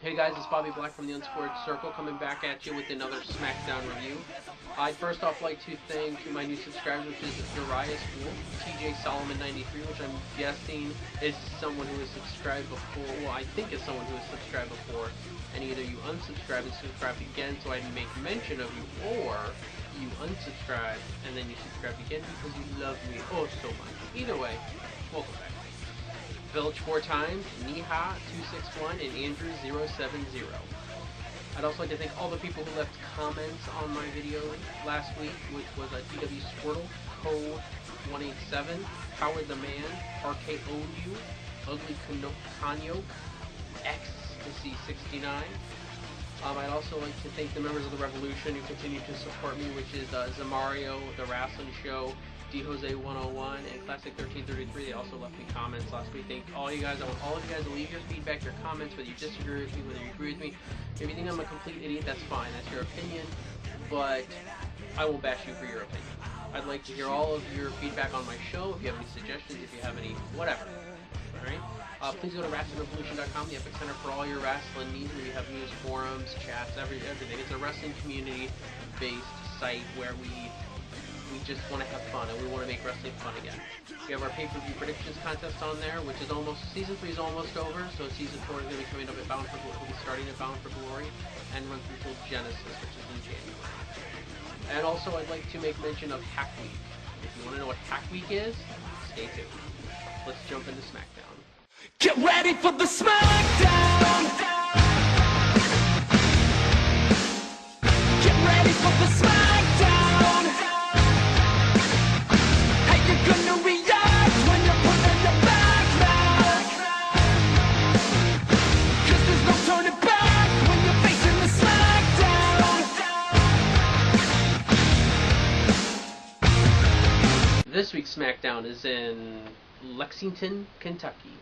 Hey guys, it's Bobby Black from the Unscored Circle coming back at you with another Smackdown review. I'd first off like to thank my new subscribers, which is Darius Wolf, TJ Solomon 93, which I'm guessing is someone who has subscribed before. Well, I think is someone who has subscribed before, and either you unsubscribe and subscribe again so I make mention of you, or you unsubscribe and then you subscribe again because you love me oh so much. Either way, welcome back. Village 4 times, Niha261, and Andrew070. I'd also like to thank all the people who left comments on my video last week, which was DW Squirtle, Co187, Howard the Man, RKOU, Ugly Kanyo, Ecstasy69. I'd also like to thank the members of the Revolution who continue to support me, which is Zamario, The Wrestling Show, DJose101, and Classic 1333. They also left me comments last week. Thank all you guys. I want all of you guys to leave your feedback, your comments, whether you disagree with me, whether you agree with me. If you think I'm a complete idiot, that's fine. That's your opinion, but I won't bash you for your opinion. I'd like to hear all of your feedback on my show. If you have any suggestions, if you have any whatever. Alright? Please go to WrestlingRevolution.com, the epic center for all your wrestling needs, where you have news, forums, chats, everything. It's a wrestling community-based site where we just want to have fun, and we want to make wrestling fun again. We have our pay-per-view predictions contest on there, which is almost, Season 3 is almost over, so Season 4 is going to be coming up at Bound for Glory. We'll be starting at Bound for Glory, and run through till Genesis, which is in January. And also, I'd like to make mention of Hack Week. If you want to know what Hack Week is, stay tuned. Let's jump into Smackdown. Get ready for the Smackdown! Get ready for the Smackdown! How you gonna react when you're put in the back now? 'Cause there's no turning back when you're facing the Smackdown! This week's Smackdown is in Lexington, Kentucky.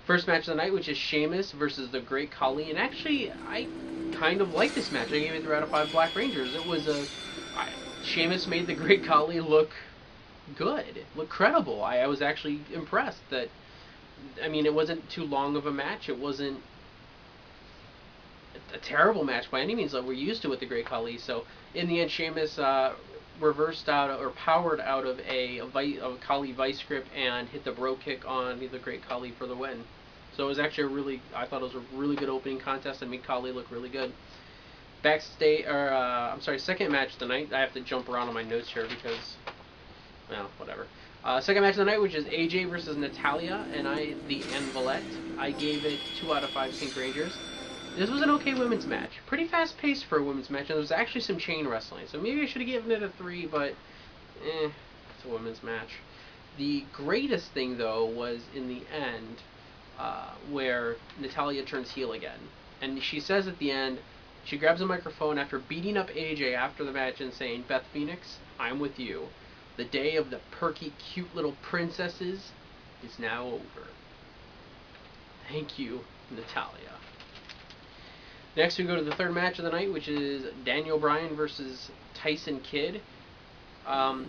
First match of the night, which is Sheamus versus the Great Khali, and actually, I kind of like this match. I gave it 3 out of 5 Black Rangers. It was Sheamus made the Great Khali look good, look credible. I was actually impressed that, I mean, it wasn't too long of a match. It wasn't a terrible match by any means like we're used to with the Great Khali. So, in the end, Sheamus reversed out or powered out of a Khali vice grip and hit the bro kick on the Great Khali for the win. So it was actually I thought it was a really good opening contest and made Khali look really good. Backstage, second match of the night. I have to jump around on my notes here because, well, whatever. Second match of the night, which is AJ versus Natalya, and the Anvilette. I gave it 2 out of 5 Pink Rangers. This was an okay women's match. Pretty fast-paced for a women's match, and there was actually some chain wrestling. So maybe I should have given it a 3, but it's a women's match. The greatest thing, though, was in the end, where Natalya turns heel again. And she says at the end, she grabs a microphone after beating up AJ after the match and saying, "Beth Phoenix, I'm with you. The day of the perky, cute little princesses is now over. Thank you, Natalya." Next, we go to the third match of the night, which is Daniel Bryan versus Tyson Kidd,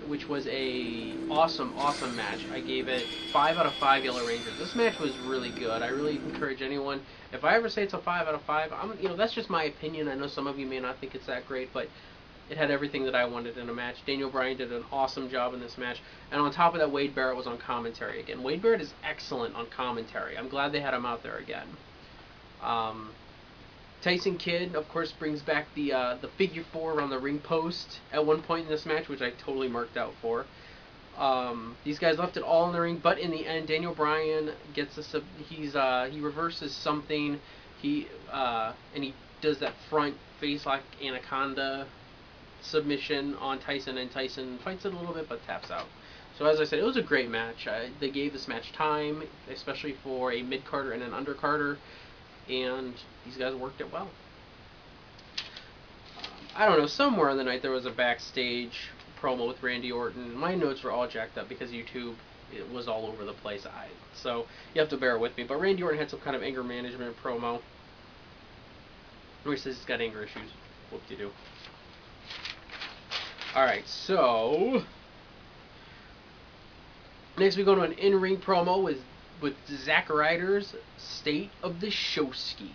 which was a awesome match. I gave it 5 out of 5 Yellow Rangers. This match was really good. I really encourage anyone. If I ever say it's a 5 out of 5, that's just my opinion. I know some of you may not think it's that great, but it had everything that I wanted in a match. Daniel Bryan did an awesome job in this match. And on top of that, Wade Barrett was on commentary again. Wade Barrett is excellent on commentary. I'm glad they had him out there again. Tyson Kidd, of course, brings back the figure 4 around the ring post at one point in this match, which I totally marked out for. These guys left it all in the ring, but in the end, Daniel Bryan gets he reverses something. And he does that front face like anaconda submission on Tyson, and Tyson fights it a little bit but taps out. So as I said, it was a great match. They gave this match time, especially for a mid-carder and an undercarder, and these guys worked it well. I don't know, somewhere in the night there was a backstage promo with Randy Orton. My notes were all jacked up because YouTube, it was all over the place. So you have to bear with me. But Randy Orton had some kind of anger management promo where he says he's got anger issues. Whoop-de-doo. Alright, so next we go to an in-ring promo with with Zack Ryder's State of the Showski.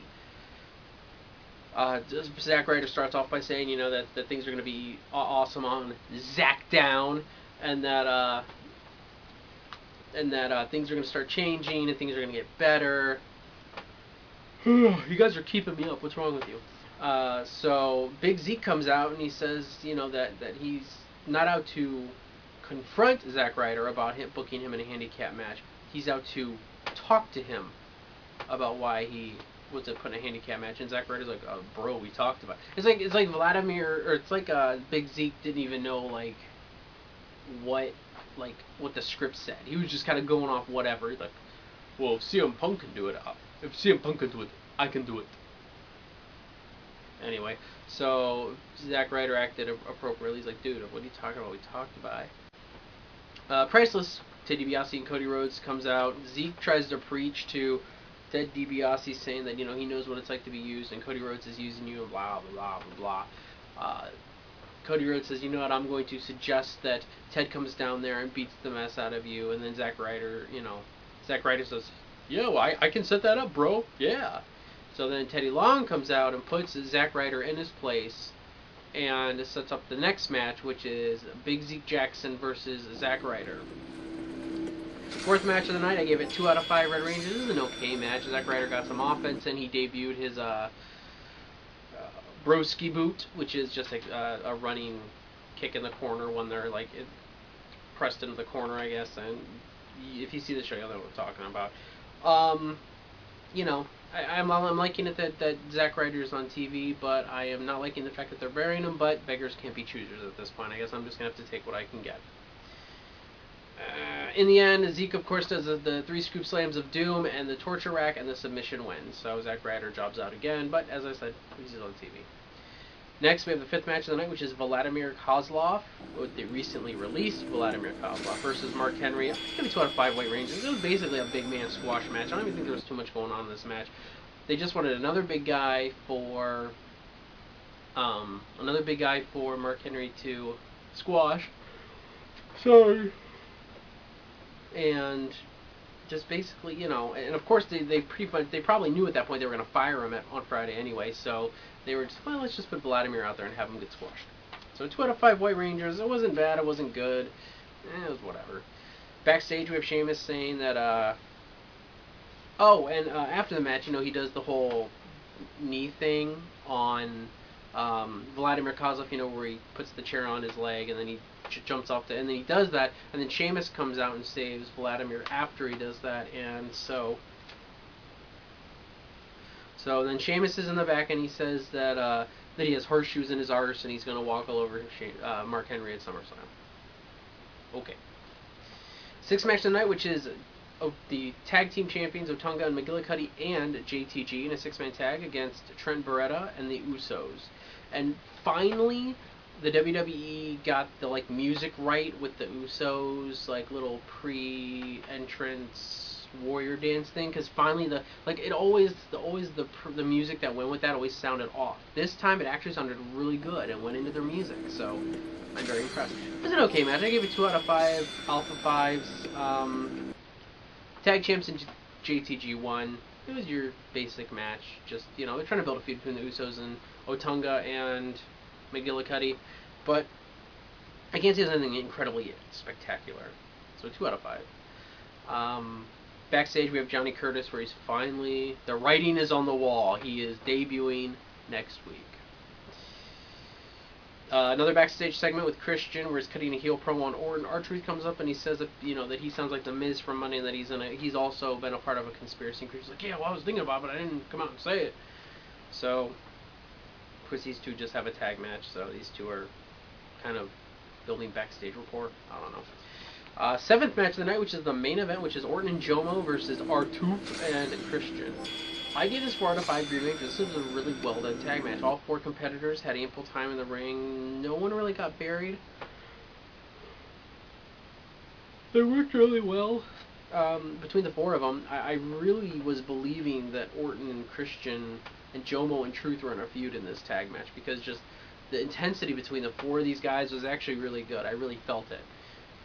Zack Ryder starts off by saying, that things are going to be awesome on Smackdown, and that things are going to start changing and things are going to get better. You guys are keeping me up. What's wrong with you? So Big Zeke comes out and he says, that he's not out to confront Zack Ryder about booking him in a handicap match. He's out to talk to him about why he was put in a handicap match. And Zack Ryder's like, oh, bro, we talked about it. It's like Vladimir, or it's like Big Zeke didn't even know what the script said. He was just kind of going off whatever. He's like, well, if CM Punk can do it, if CM Punk can do it, I can do it. Anyway, so Zack Ryder acted appropriately. He's like, dude, what are you talking about? We talked about it. Priceless, Ted DiBiase and Cody Rhodes comes out. Zeke tries to preach to Ted DiBiase, saying that, he knows what it's like to be used, and Cody Rhodes is using you, and blah, blah, blah, blah. Cody Rhodes says, I'm going to suggest that Ted comes down there and beats the mess out of you, and then Zack Ryder says, yeah, well, I can set that up, bro, yeah. So then Teddy Long comes out and puts Zack Ryder in his place and sets up the next match, which is Big Zeke Jackson versus Zack Ryder. Fourth match of the night, I gave it 2 out of 5 Red Rangers. This is an okay match. Zack Ryder got some offense and he debuted his broski boot, which is just a running kick in the corner when they're pressed into the corner, I guess. And if you see the show, you'll know what I'm talking about. I'm liking it that Zack Ryder's on TV, but I am not liking the fact that they're burying him, but beggars can't be choosers at this point. I guess I'm just going to have to take what I can get. In the end, Zeke, of course, does the 3 scoop slams of doom and the torture rack, and the submission wins. So Zack Ryder jobs out again, but as I said, he's on TV. Next, we have the 5th match of the night, which is Vladimir Kozlov, the recently released Vladimir Kozlov versus Mark Henry. I'm going to be 2 out of 5 White Rangers. It was basically a big man squash match. I don't even think there was too much going on in this match. They just wanted another big guy for Mark Henry to squash. Sorry. And just basically, and of course they probably knew at that point they were going to fire him on Friday anyway, so they were just, well, let's just put Vladimir out there and have him get squashed. So 2 out of 5 White Rangers. It wasn't bad, it wasn't good. It was whatever. Backstage we have Sheamus saying that, after the match, he does the whole knee thing on Vladimir Kozlov, where he puts the chair on his leg and then he jumps off and then he does that, and then Sheamus comes out and saves Vladimir after he does that, and so then Sheamus is in the back and he says that he has horseshoes in his arse and he's going to walk all over Mark Henry at SummerSlam. Okay. 6th match of the night, which is the tag team champions Otunga and McGillicuddy and JTG in a 6-man tag against Trent Beretta and the Usos. And finally, the WWE got the music right with the Usos, little pre-entrance warrior dance thing, because finally the music that went with that always sounded off. This time it actually sounded really good and went into their music, so I'm very impressed. It was an okay match. I gave it 2 out of 5 Alpha 5s. Tag champs and JTG won. It was your basic match. Just, they're trying to build a feud between the Usos and Otunga and McGillicuddy, but I can't say there's anything incredibly spectacular. So 2 out of 5. Backstage we have Johnny Curtis, where he's finally, the writing is on the wall. He is debuting next week. Another backstage segment with Christian, where he's cutting a heel promo on Orton. R-Truth comes up and he says that, that he sounds like the Miz from Money, and that he's also been a part of a conspiracy. Christian's like, yeah, well, I was thinking about it, but I didn't come out and say it. So, of course, these two just have a tag match, so these two are kind of building backstage rapport. I don't know. 7th match of the night, which is the main event, which is Orton and Jomo versus R-Truth and Christian. I gave this 4 out of 5 Green Rangers. This was a really well done tag match. All 4 competitors had ample time in the ring. No one really got buried. They worked really well. Between the 4 of them, I really was believing that Orton and Christian and Jomo and Truth were in a feud in this tag match, because just the intensity between the 4 of these guys was actually really good. I really felt it.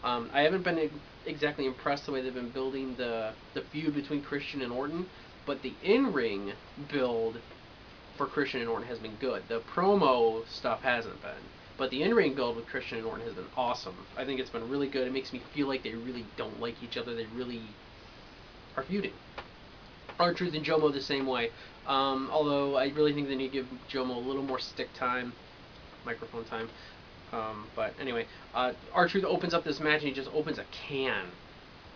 I haven't been exactly impressed the way they've been building the feud between Christian and Orton, but the in-ring build for Christian and Orton has been good. The promo stuff hasn't been. But the in-ring build with Christian and Orton has been awesome. I think it's been really good. It makes me feel like they really don't like each other. They really are feuding. R-Truth and Jomo the same way. Although I really think they need to give Jomo a little more stick time, microphone time. But anyway, R-Truth opens up this match and he just opens a can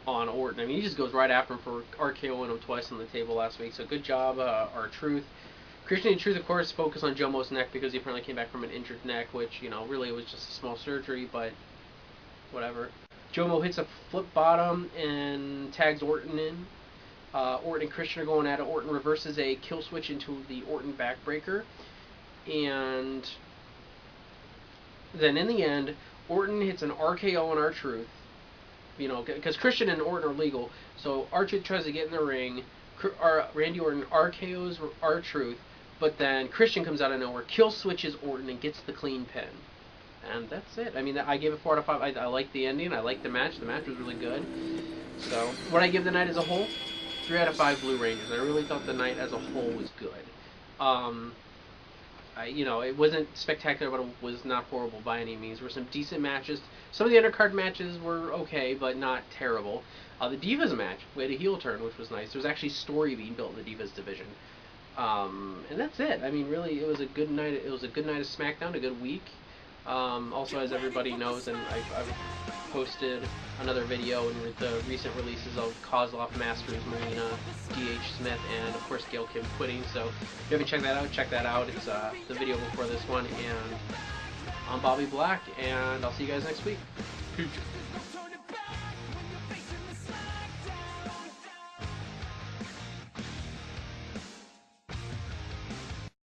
on Orton. I mean, he just goes right after him for RKOing him twice on the table last week. So good job, R-Truth. Christian and Truth, of course, focus on Jomo's neck because he apparently came back from an injured neck, which, you know, really it was just a small surgery, but whatever. Jomo hits a flip bottom and tags Orton in. Orton and Christian are going at it. Orton reverses a kill switch into the Orton backbreaker. And then in the end, Orton hits an RKO on R-Truth. You know, because Christian and Orton are legal. So R-Truth tries to get in the ring. Randy Orton RKOs R-Truth. But then Christian comes out of nowhere, kill switches Orton, and gets the clean pin. And that's it. I mean, I gave it 4 out of 5. I like the ending. I like the match. The match was really good. So, what I give the night as a whole? 3 out of 5 Blue Rangers. I really thought the night as a whole was good. You know, it wasn't spectacular, but it was not horrible by any means. There were some decent matches. Some of the undercard matches were okay, but not terrible. The Divas match, we had a heel turn, which was nice. There was actually story being built in the Divas division. And that's it. I mean, really, it was a good night. It was a good night of SmackDown, a good week. Also, as everybody knows, and I've posted another video with the recent releases of Kozlov, Masters, Marina, D.H. Smith, and of course Gail Kim quitting. So if you haven't checked that out, check that out. It's the video before this one, and I'm Bobby Black, and I'll see you guys next week. Peace.